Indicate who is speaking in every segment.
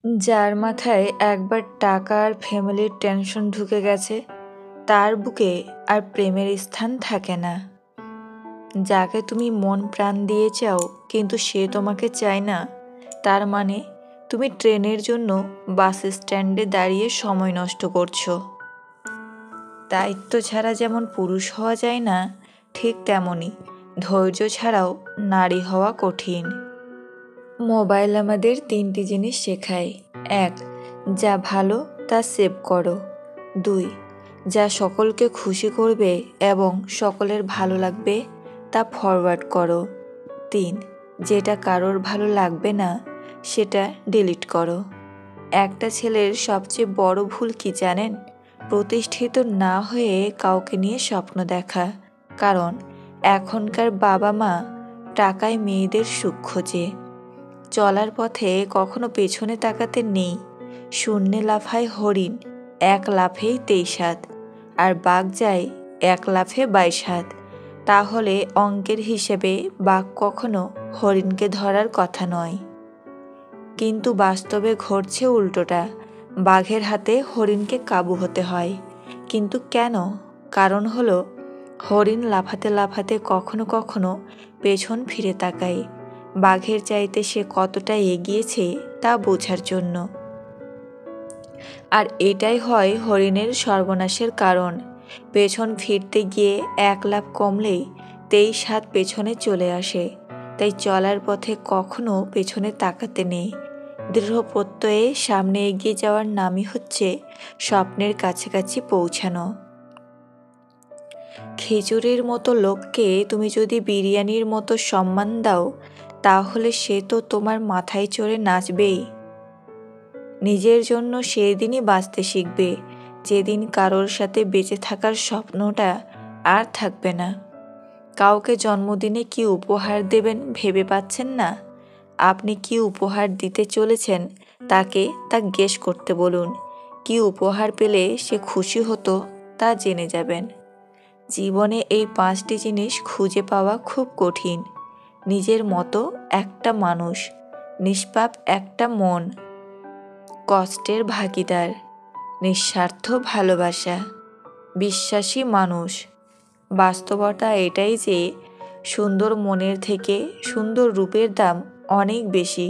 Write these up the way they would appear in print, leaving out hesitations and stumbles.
Speaker 1: যার মাথায় একবার টাকা আর ফ্যামিলির টেনশন ঢুকে গেছে, তার বুকে আর প্রেমের স্থান থাকে না। যাকে তুমি মন প্রাণ দিয়ে চাও কিন্তু সে তোমাকে চায় না, তার মানে তুমি ট্রেনের জন্য বাস স্ট্যান্ডে দাঁড়িয়ে সময় নষ্ট করছো। দায়িত্ব ছাড়া যেমন পুরুষ হওয়া যায় না, ঠিক তেমনই ধৈর্য ছাড়াও নারী হওয়া কঠিন। মোবাইল আমাদের 3টি জিনিস শেখায়। 1. যা ভালো তা সেভ করো। 2. যা সকলকে খুশি করবে এবং সকলের ভালো লাগবে তা ফরওয়ার্ড করো। 3. যেটা কারোর ভালো লাগবে না সেটা ডিলিট করো। একটা ছেলের সবচেয়ে বড় ভুল কি জানেন? প্রতিষ্ঠিত না হয়ে কাউকে নিয়ে স্বপ্ন দেখা। কারণ এখনকার বাবা মা টাকায় মেয়েদের সুখ খোঁজে। চলার পথে কখনো পেছনে তাকাতে নেই। শূন্যে লাফায় হরিণ, এক লাফেই 23 হাত, আর বাঘ যায় এক লাফে 22 হাত। তাহলে অঙ্কের হিসেবে বাঘ কখনো হরিণকে ধরার কথা নয়। কিন্তু বাস্তবে ঘটছে উল্টোটা, বাঘের হাতে হরিণকে কাবু হতে হয়। কিন্তু কেন? কারণ হলো হরিণ লাফাতে লাফাতে কখনো কখনো পেছন ফিরে তাকায়, বাঘের চাইতে সে কতটা এগিয়েছে তা বোঝার জন্য। আর এটাই হয় হরিণের সর্বনাশের কারণ। পেছন ফিরতে গিয়ে এক লাফ কমলেই 23 হাত পেছনে চলে আসে। তাই চলার পথে কখনো পেছনে তাকাতে নেই। দৃঢ় প্রত্যয়ে সামনে এগিয়ে যাওয়ার নামই হচ্ছে স্বপ্নের কাছাকাছি পৌঁছানো। খিচুড়ির মতো লোককে তুমি যদি বিরিয়ানির মতো সম্মান দাও, তাহলে সে তো তোমার মাথায় চড়ে নাচবেই। নিজের জন্য সেদিনই বাঁচতে শিখবে যেদিন কারোর সাথে বেঁচে থাকার স্বপ্নটা আর থাকবে না। কাউকে জন্মদিনে কি উপহার দেবেন ভেবে পাচ্ছেন না? আপনি কি উপহার দিতে চলেছেন তাকে তা গেস করতে বলুন। কি উপহার পেলে সে খুশি হতো তা জেনে যাবেন। জীবনে এই 5টি জিনিস খুঁজে পাওয়া খুব কঠিন। নিজের মতো একটা মানুষ, নিষ্পাপ একটা মন, কষ্টের ভাগিদার, নিঃস্বার্থ ভালোবাসা, বিশ্বাসী মানুষ। বাস্তবতা এটাই যে সুন্দর মনের থেকে সুন্দর রূপের দাম অনেক বেশি।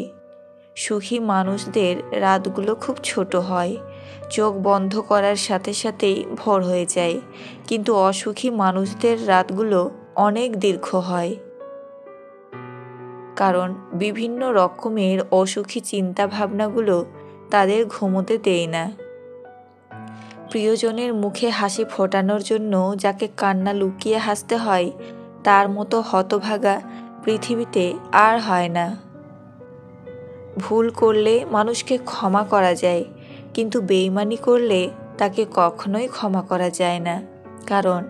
Speaker 1: সুখী মানুষদের রাতগুলো খুব ছোট হয়, চোখ বন্ধ করার সাথে সাথেই ভোর হয়ে যায়। কিন্তু অসুখী মানুষদের রাতগুলো অনেক দীর্ঘ হয়, কারণ বিভিন্ন রকমের অসুখী চিন্তা ভাবনাগুলো তাদের ঘুমোতে দেয় না। প্রিয়জনের মুখে হাসি ফোটানোর জন্য যাকে কান্না লুকিয়ে হাসতে হয়, তার মতো হতভাগা পৃথিবীতে আর হয় না। ভুল করলে মানুষকে ক্ষমা করা যায়, কিন্তু বেইমানি করলে তাকে কখনোই ক্ষমা করা যায় না। কারণ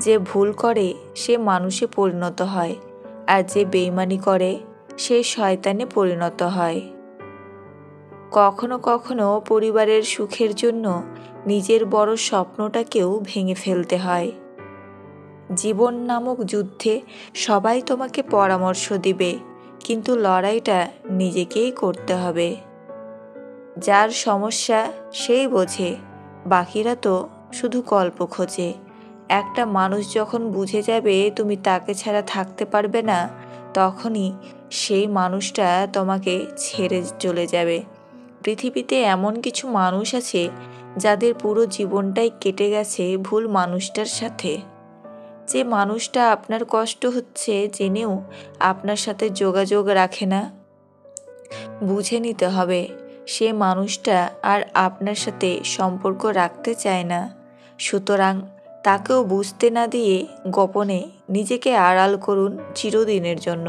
Speaker 1: যে ভুল করে সে মানুষে পরিণত হয়, আর যে বেইমানি করে সে শয়তানে পরিণত হয়। কখনো কখনো পরিবারের সুখের জন্য নিজের বড় স্বপ্নটাকেও ভেঙে ফেলতে হয়। জীবন নামক যুদ্ধে সবাই তোমাকে পরামর্শ দিবে, কিন্তু লড়াইটা নিজেকেই করতে হবে। যার সমস্যা সেই বোঝে, বাকিরা তো শুধু গল্প খোঁজে। একটা মানুষ যখন বুঝে যাবে তুমি তাকে ছাড়া থাকতে পারবে না, তখনই সেই মানুষটা তোমাকে ছেড়ে চলে যাবে। পৃথিবীতে এমন কিছু মানুষ আছে যাদের পুরো জীবনটাই কেটে গেছে ভুল মানুষটার সাথে। যে মানুষটা আপনার কষ্ট হচ্ছে জেনেও আপনার সাথে যোগাযোগ রাখে না। বুঝে নিতে হবে সে মানুষটা আর আপনার সাথে সম্পর্ক রাখতে চায় না। সুতরাং তাকেও বুঝতে না দিয়ে গোপনে নিজেকে আড়াল করুন চিরদিনের জন্য।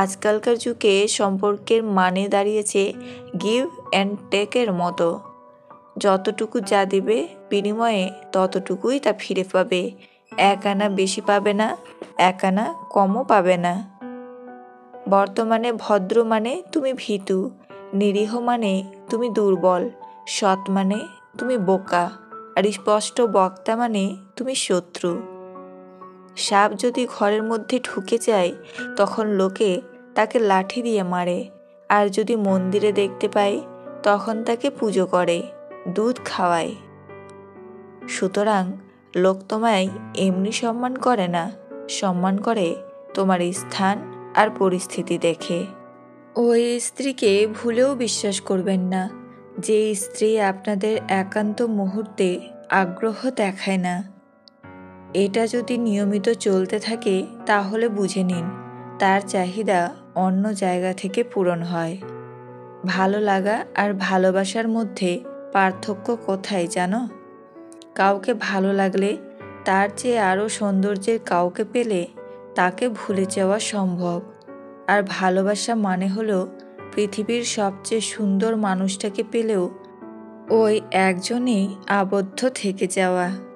Speaker 1: আজকালকার যুগে সম্পর্কের মানে দাঁড়িয়েছে গিভ অ্যান্ড টেকের মতো। যতটুকু যা দেবে বিনিময়ে ততটুকুই তা ফিরে পাবে। এক আনা বেশি পাবে না, এক আনা কমও পাবে না। বর্তমানে ভদ্র মানে তুমি ভীতু, নিরীহ মানে তুমি দুর্বল, সৎ মানে তুমি বোকা, আর স্পষ্ট বক্তা মানে তুমি শত্রু। সাপ যদি ঘরের মধ্যে ঢুকে যায় তখন লোকে তাকে লাঠি দিয়ে মারে, আর যদি মন্দিরে দেখতে পায় তখন তাকে পুজো করে, দুধ খাওয়ায়। সুতরাং লোক তোমায় এমনি সম্মান করে না, সম্মান করে তোমার স্থান আর পরিস্থিতি দেখে। ওই স্ত্রীকে ভুলেও বিশ্বাস করবেন না যে স্ত্রী আপনাদের একান্ত মুহূর্তে আগ্রহ দেখায় না। এটা যদি নিয়মিত চলতে থাকে তাহলে বুঝে নিন তার চাহিদা অন্য জায়গা থেকে পূরণ হয়। ভালো লাগা আর ভালোবাসার মধ্যে পার্থক্য কোথায় জানো? কাউকে ভালো লাগলে তার চেয়ে আরও সৌন্দর্যের কাউকে পেলে তাকে ভুলে যাওয়া সম্ভব। আর ভালোবাসা মানে হলো পৃথিবীর সবচেয়ে সুন্দর মানুষটাকে পেলেও ওই একজনেই আবদ্ধ থেকে যাওয়া।